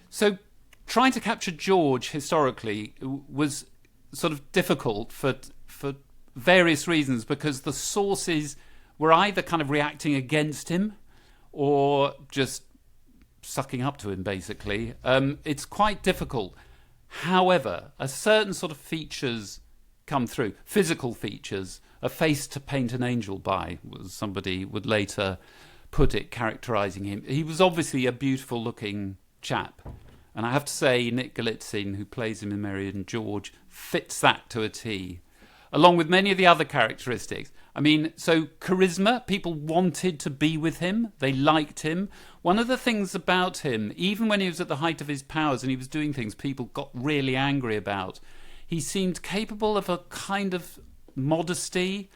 So trying to capture George historically was sort of difficult for various reasons, because the sources were either kind of reacting against him or just sucking up to him, basically. It's quite difficult. However, a certain sort of features come through, physical features, a face to paint an angel by, as somebody would later put it, characterising him. He was obviously a beautiful looking chap. And I have to say, Nick Galitzine, who plays him in Mary and George, fits that to a T, along with many of the other characteristics. I mean, so charisma, people wanted to be with him. They liked him. One of the things about him, even when he was at the height of his powers and he was doing things people got really angry about, he seemed capable of a kind of modesty.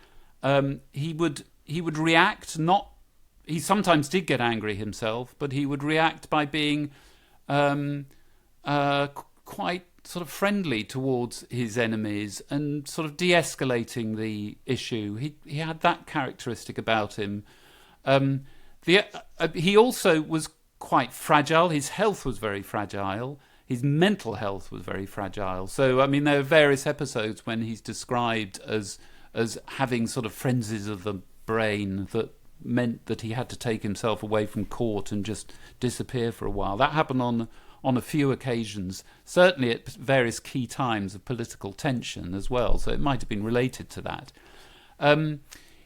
He would react, not... He sometimes did get angry himself, but he would react by being quite sort of friendly towards his enemies and sort of de-escalating the issue. He had that characteristic about him. He also was quite fragile. His health was very fragile. His mental health was very fragile. So, I mean, there are various episodes when he's described as having sort of frenzies of the brain that meant that he had to take himself away from court and just disappear for a while. That happened on a few occasions, certainly at various key times of political tension as well, so it might have been related to that.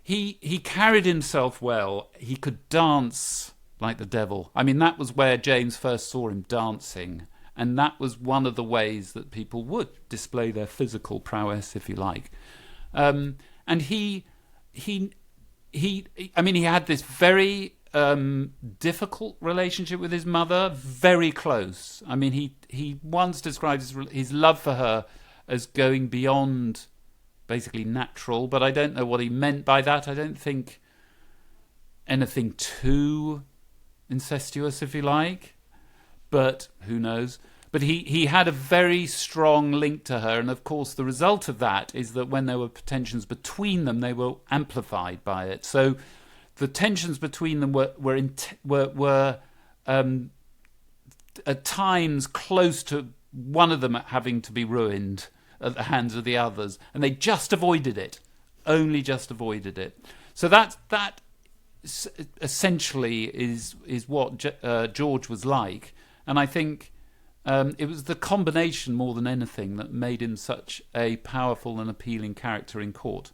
He carried himself well. He could dance like the devil. I mean, that was where James first saw him dancing, and that was one of the ways that people would display their physical prowess, if you like. And he had this very difficult relationship with his mother, very close. I mean, he once described his love for her as going beyond basically natural, but I don't know what he meant by that. I don't think anything too incestuous, if you like, but who knows. But he had a very strong link to her, and of course the result of that is that when there were tensions between them, they were amplified by it. So the tensions between them were at times close to one of them having to be ruined at the hands of the others, and they just avoided it, only just avoided it. So that essentially is what George was like, and I think it was the combination more than anything that made him such a powerful and appealing character in court.